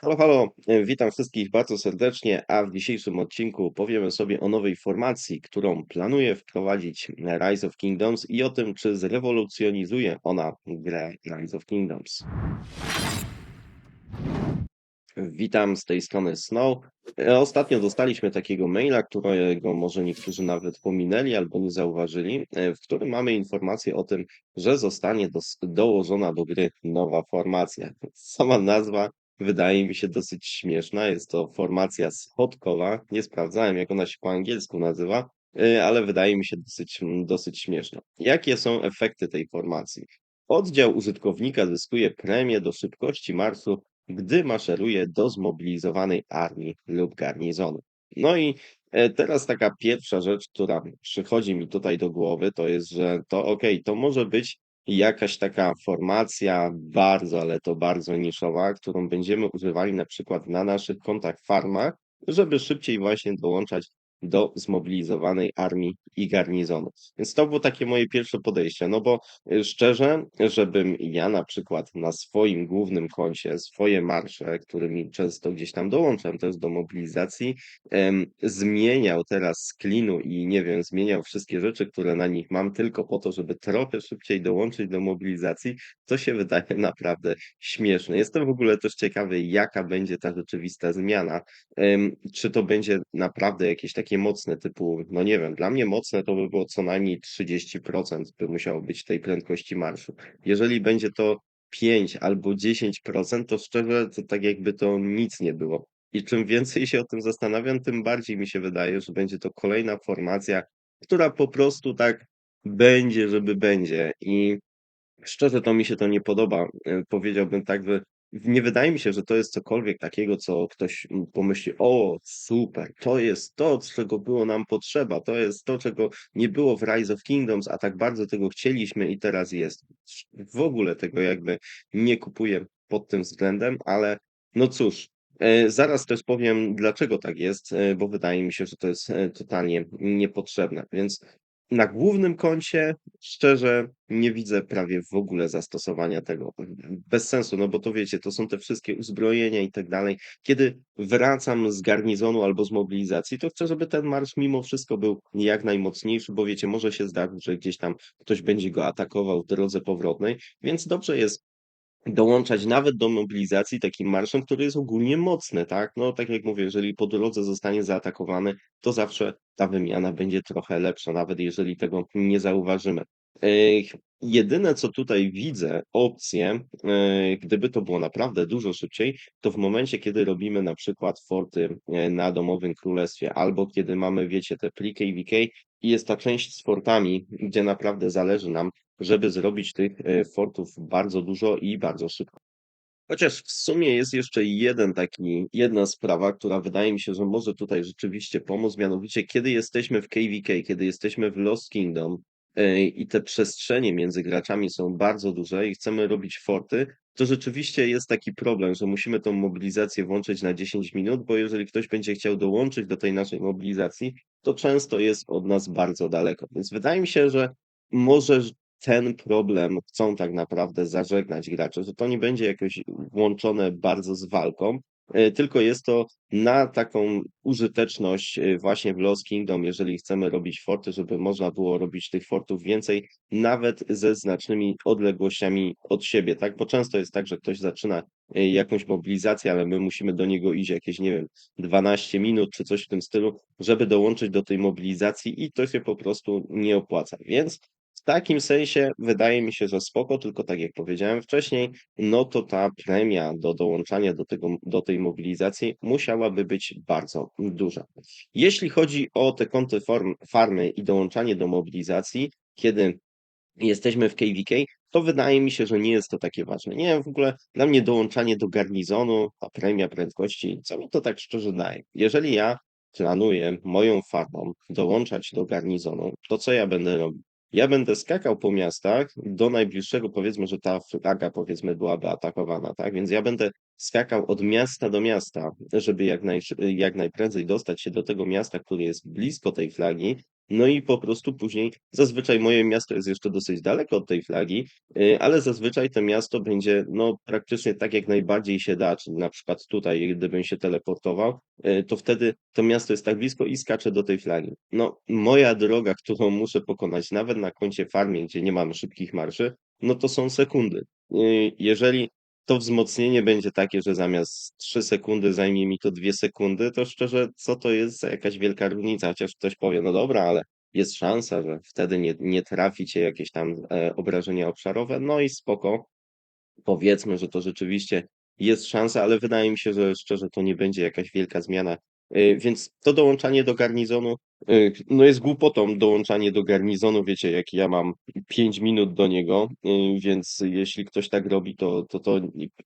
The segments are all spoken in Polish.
Halo, halo, witam wszystkich bardzo serdecznie, a w dzisiejszym odcinku powiemy sobie o nowej formacji, którą planuje wprowadzić Rise of Kingdoms i o tym, czy zrewolucjonizuje ona grę Rise of Kingdoms. Witam z tej strony Snow. Ostatnio dostaliśmy takiego maila, którego może niektórzy nawet pominęli albo nie zauważyli, w którym mamy informację o tym, że zostanie dołożona do gry nowa formacja. Sama nazwa wydaje mi się dosyć śmieszna. Jest to formacja schodkowa. Nie sprawdzałem, jak ona się po angielsku nazywa, ale wydaje mi się dosyć śmieszna. Jakie są efekty tej formacji? Oddział użytkownika zyskuje premię do szybkości marszu, gdy maszeruje do zmobilizowanej armii lub garnizonu. No i teraz taka pierwsza rzecz, która przychodzi mi tutaj do głowy, to jest, że to okej, to może być jakaś taka formacja bardzo, ale to bardzo niszowa, którą będziemy używali na przykład na naszych kontach farmach, żeby szybciej właśnie dołączać do zmobilizowanej armii i garnizonu. Więc to było takie moje pierwsze podejście, no bo szczerze, żebym ja na przykład na swoim głównym koncie swoje marsze, którymi często gdzieś tam dołączam też do mobilizacji, zmieniał teraz screenu i nie wiem, zmieniał wszystkie rzeczy, które na nich mam tylko po to, żeby trochę szybciej dołączyć do mobilizacji, to się wydaje naprawdę śmieszne. Jestem w ogóle też ciekawy, jaka będzie ta rzeczywista zmiana. Czy to będzie naprawdę jakieś takie mocne, typu, no nie wiem, dla mnie mocne to by było co najmniej 30% by musiało być tej prędkości marszu. Jeżeli będzie to 5 albo 10%, to szczerze, to tak jakby to nic nie było. I czym więcej się o tym zastanawiam, tym bardziej mi się wydaje, że będzie to kolejna formacja, która po prostu tak będzie, żeby będzie. I szczerze to mi się to nie podoba. Powiedziałbym tak, że nie wydaje mi się, że to jest cokolwiek takiego, co ktoś pomyśli: "O, super, to jest to, czego było nam potrzeba, to jest to, czego nie było w Rise of Kingdoms, a tak bardzo tego chcieliśmy i teraz jest". W ogóle tego jakby nie kupuję pod tym względem, ale no cóż, zaraz też powiem, dlaczego tak jest, bo wydaje mi się, że to jest, totalnie niepotrzebne. Więc na głównym koncie szczerze nie widzę prawie w ogóle zastosowania tego. Bez sensu, no bo to wiecie, to są te wszystkie uzbrojenia i tak dalej. Kiedy wracam z garnizonu albo z mobilizacji, to chcę, żeby ten marsz mimo wszystko był jak najmocniejszy, bo wiecie, może się zdarzyć, że gdzieś tam ktoś będzie go atakował w drodze powrotnej, więc dobrze jest dołączać nawet do mobilizacji takim marszem, który jest ogólnie mocny, tak? No, tak jak mówię, jeżeli po drodze zostanie zaatakowany, to zawsze ta wymiana będzie trochę lepsza, nawet jeżeli tego nie zauważymy. Jedyne, co tutaj widzę, opcję, gdyby to było naprawdę dużo szybciej, to w momencie, kiedy robimy na przykład forty na Domowym Królestwie, albo kiedy mamy, wiecie, te pre-KVK i jest ta część z fortami, gdzie naprawdę zależy nam, żeby zrobić tych fortów bardzo dużo i bardzo szybko. Chociaż w sumie jest jeszcze jedna sprawa, która wydaje mi się, że może tutaj rzeczywiście pomóc, mianowicie kiedy jesteśmy w KVK, kiedy jesteśmy w Lost Kingdom, i te przestrzenie między graczami są bardzo duże i chcemy robić forty, to rzeczywiście jest taki problem, że musimy tą mobilizację włączyć na 10 minut, bo jeżeli ktoś będzie chciał dołączyć do tej naszej mobilizacji, to często jest od nas bardzo daleko. Więc wydaje mi się, że może ten problem chcą tak naprawdę zażegnać gracze, że to nie będzie jakoś łączone bardzo z walką, tylko jest to na taką użyteczność, właśnie w Lost Kingdom, jeżeli chcemy robić forty, żeby można było robić tych fortów więcej, nawet ze znacznymi odległościami od siebie, tak? Bo często jest tak, że ktoś zaczyna, jakąś mobilizację, ale my musimy do niego iść jakieś, nie wiem, 12 minut czy coś w tym stylu, żeby dołączyć do tej mobilizacji i to się po prostu nie opłaca. Więc w takim sensie wydaje mi się, że spoko, tylko tak jak powiedziałem wcześniej, no to ta premia do dołączania do tej mobilizacji musiałaby być bardzo duża. Jeśli chodzi o te konty farmy i dołączanie do mobilizacji, kiedy jesteśmy w KVK, to wydaje mi się, że nie jest to takie ważne. Nie wiem, w ogóle dla mnie dołączanie do garnizonu, ta premia prędkości, co mi to tak szczerze daje? Jeżeli ja planuję moją farmą dołączać do garnizonu, to co ja będę robił? Ja będę skakał po miastach do najbliższego, powiedzmy, że ta flaga, powiedzmy, byłaby atakowana, tak? Więc ja będę skakał od miasta do miasta, żeby jak najprędzej dostać się do tego miasta, które jest blisko tej flagi, No i po prostu później zazwyczaj moje miasto jest jeszcze dosyć daleko od tej flagi, ale zazwyczaj to miasto będzie, no, praktycznie tak jak najbardziej się da, czyli na przykład tutaj, gdybym się teleportował, to wtedy to miasto jest tak blisko i skaczę do tej flagi. No, moja droga, którą muszę pokonać nawet na koncie farmie, gdzie nie mam szybkich marszy, no to są sekundy. Jeżeli to wzmocnienie będzie takie, że zamiast 3 sekundy zajmie mi to 2 sekundy, to szczerze, co to jest za jakaś wielka różnica? Chociaż ktoś powie, no dobra, ale jest szansa, że wtedy nie trafi cię jakieś tam obrażenia obszarowe, no i spoko. Powiedzmy, że to rzeczywiście jest szansa, ale wydaje mi się, że szczerze to nie będzie jakaś wielka zmiana. Więc to dołączanie do garnizonu, no jest głupotą dołączanie do garnizonu, wiecie, jak ja mam 5 minut do niego, więc jeśli ktoś tak robi, to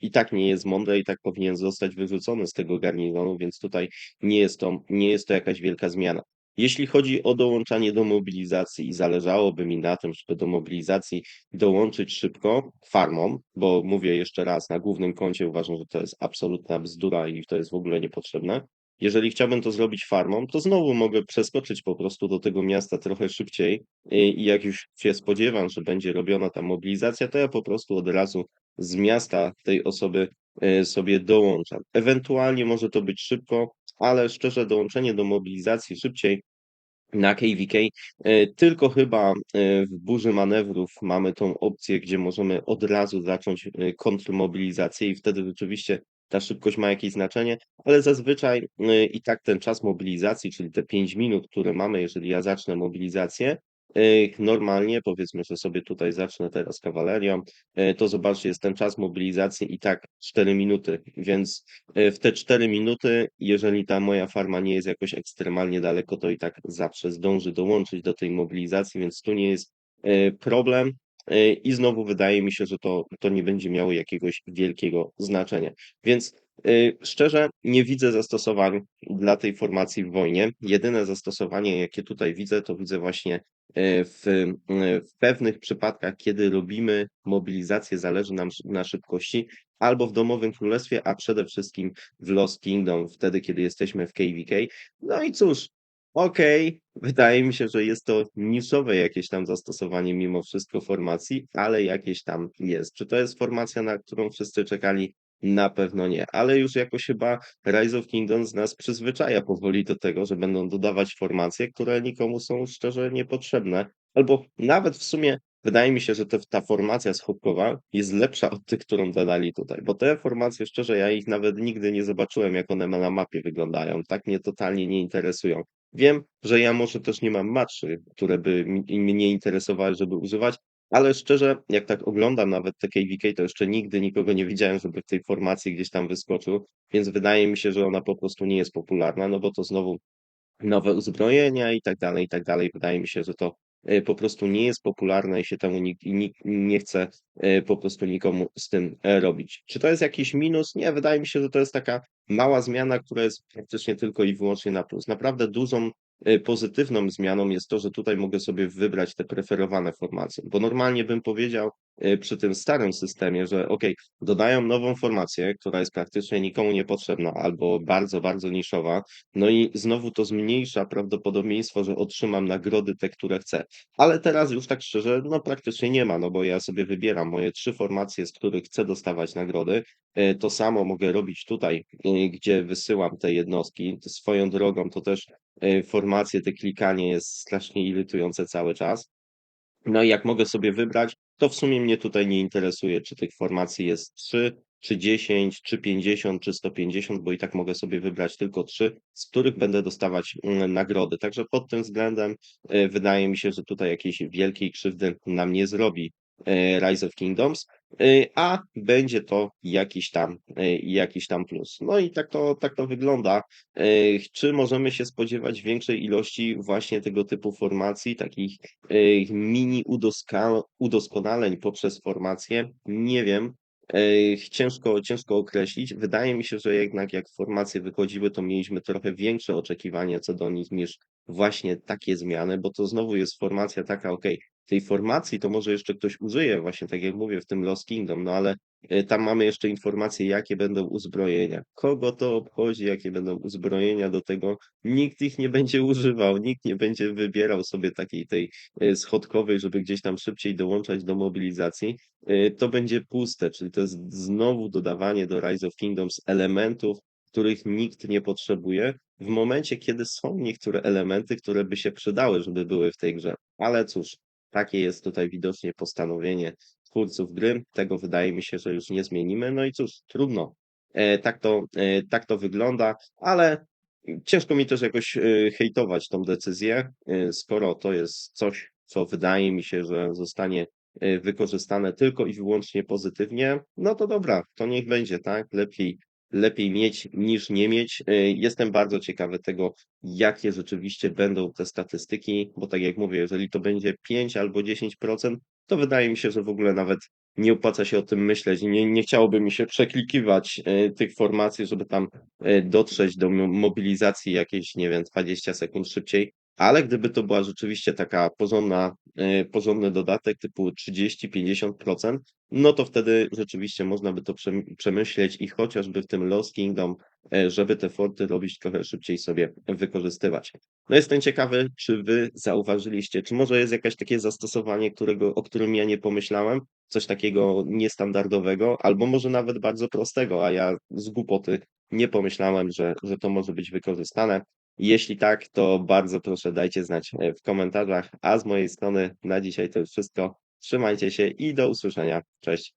i tak nie jest mądre, i tak powinien zostać wyrzucony z tego garnizonu, więc tutaj nie jest to jakaś wielka zmiana. Jeśli chodzi o dołączanie do mobilizacji i zależałoby mi na tym, żeby do mobilizacji dołączyć szybko farmą, bo mówię jeszcze raz, na głównym koncie uważam, że to jest absolutna bzdura i to jest w ogóle niepotrzebne. Jeżeli chciałbym to zrobić farmą, to znowu mogę przeskoczyć po prostu do tego miasta trochę szybciej i jak już się spodziewam, że będzie robiona ta mobilizacja, to ja po prostu od razu z miasta tej osoby sobie dołączam. Ewentualnie może to być szybko, ale szczerze dołączenie do mobilizacji szybciej na KVK, tylko chyba, w burzy manewrów mamy tą opcję, gdzie możemy od razu zacząć, kontrmobilizację i wtedy rzeczywiście ta szybkość ma jakieś znaczenie, ale zazwyczaj, i tak ten czas mobilizacji, czyli te 5 minut, które mamy, jeżeli ja zacznę mobilizację, normalnie powiedzmy, że sobie tutaj zacznę teraz kawalerią, to zobaczcie, jest ten czas mobilizacji i tak 4 minuty, więc w te 4 minuty, jeżeli ta moja farma nie jest jakoś ekstremalnie daleko, to i tak zawsze zdąży dołączyć do tej mobilizacji, więc tu nie jest problem. I znowu wydaje mi się, że to nie będzie miało jakiegoś wielkiego znaczenia. Więc szczerze nie widzę zastosowań dla tej formacji w wojnie. Jedyne zastosowanie, jakie tutaj widzę, to widzę właśnie w pewnych przypadkach, kiedy robimy mobilizację, zależy nam na szybkości, albo w Domowym Królestwie, a przede wszystkim w Lost Kingdom, wtedy kiedy jesteśmy w KVK. No i cóż, okej, wydaje mi się, że jest to niszowe jakieś tam zastosowanie mimo wszystko formacji, ale jakieś tam jest. Czy to jest formacja, na którą wszyscy czekali? Na pewno nie, ale już jakoś chyba Rise of Kingdoms nas przyzwyczaja powoli do tego, że będą dodawać formacje, które nikomu są szczerze niepotrzebne, albo nawet w sumie wydaje mi się, że ta formacja schopkowa jest lepsza od tych, którą dodali tutaj, bo te formacje, szczerze, ja ich nawet nigdy nie zobaczyłem, jak one na mapie wyglądają. Tak mnie totalnie nie interesują. Wiem, że ja może też nie mam matchy, które by mnie interesowały, żeby używać, ale szczerze, jak tak oglądam nawet te KVK, to jeszcze nigdy nikogo nie widziałem, żeby w tej formacji gdzieś tam wyskoczył, więc wydaje mi się, że ona po prostu nie jest popularna, no bo to znowu nowe uzbrojenia i tak dalej, i tak dalej. Wydaje mi się, że to po prostu nie jest popularne i się temu nikt nie chce po prostu nikomu z tym robić. Czy to jest jakiś minus? Nie, wydaje mi się, że to jest taka mała zmiana, która jest praktycznie tylko i wyłącznie na plus. Naprawdę dużą pozytywną zmianą jest to, że tutaj mogę sobie wybrać te preferowane formacje, bo normalnie bym powiedział przy tym starym systemie, że ok, dodają nową formację, która jest praktycznie nikomu niepotrzebna albo bardzo, bardzo niszowa, no i znowu to zmniejsza prawdopodobieństwo, że otrzymam nagrody te, które chcę. Ale teraz już tak szczerze, no praktycznie nie ma, no bo ja sobie wybieram moje 3 formacje, z których chcę dostawać nagrody. To samo mogę robić tutaj, gdzie wysyłam te jednostki. Swoją drogą to też formacje, te klikanie jest strasznie irytujące cały czas. No i jak mogę sobie wybrać, to w sumie mnie tutaj nie interesuje, czy tych formacji jest 3, czy 10, czy 50, czy 150, bo i tak mogę sobie wybrać tylko 3, z których będę dostawać nagrody. Także pod tym względem wydaje mi się, że tutaj jakiejś wielkiej krzywdy nam nie zrobi Rise of Kingdoms, a będzie to jakiś tam plus. No i tak to wygląda. Czy możemy się spodziewać większej ilości właśnie tego typu formacji, takich mini udoskonaleń poprzez formację? Nie wiem. Ciężko określić. Wydaje mi się, że jednak jak formacje wychodziły, to mieliśmy trochę większe oczekiwania co do nich niż właśnie takie zmiany, bo to znowu jest formacja taka, okej, tej formacji to może jeszcze ktoś użyje, właśnie tak jak mówię, w tym Lost Kingdom, no ale Tam mamy jeszcze informacje, jakie będą uzbrojenia. Kogo to obchodzi, jakie będą uzbrojenia, do tego nikt ich nie będzie używał, nikt nie będzie wybierał sobie takiej tej schodkowej, żeby gdzieś tam szybciej dołączać do mobilizacji. To będzie puste, czyli to jest znowu dodawanie do Rise of Kingdoms elementów, których nikt nie potrzebuje, w momencie, kiedy są niektóre elementy, które by się przydały, żeby były w tej grze. Ale cóż, takie jest tutaj widocznie postanowienie twórców gry. Tego wydaje mi się, że już nie zmienimy. No i cóż, trudno. Tak to wygląda, ale ciężko mi też jakoś hejtować tą decyzję, skoro to jest coś, co wydaje mi się, że zostanie wykorzystane tylko i wyłącznie pozytywnie, no to dobra, to niech będzie, tak? Lepiej mieć niż nie mieć. Jestem bardzo ciekawy tego, jakie rzeczywiście będą te statystyki, bo tak jak mówię, jeżeli to będzie 5 albo 10%, to wydaje mi się, że w ogóle nawet nie opłaca się o tym myśleć. Nie chciałoby mi się przeklikiwać tych formacji, żeby tam dotrzeć do mobilizacji jakieś, nie wiem, 20 sekund szybciej. Ale gdyby to była rzeczywiście taka porządny dodatek typu 30-50%, no to wtedy rzeczywiście można by to przemyśleć i chociażby w tym Lost Kingdom, żeby te forty robić trochę szybciej sobie wykorzystywać. No jestem ciekawy, czy wy zauważyliście, czy może jest jakieś takie zastosowanie, o którym ja nie pomyślałem, coś takiego niestandardowego, albo może nawet bardzo prostego, a ja z głupoty nie pomyślałem, że to może być wykorzystane. Jeśli tak, to bardzo proszę dajcie znać w komentarzach, a z mojej strony na dzisiaj to już wszystko. Trzymajcie się i do usłyszenia. Cześć.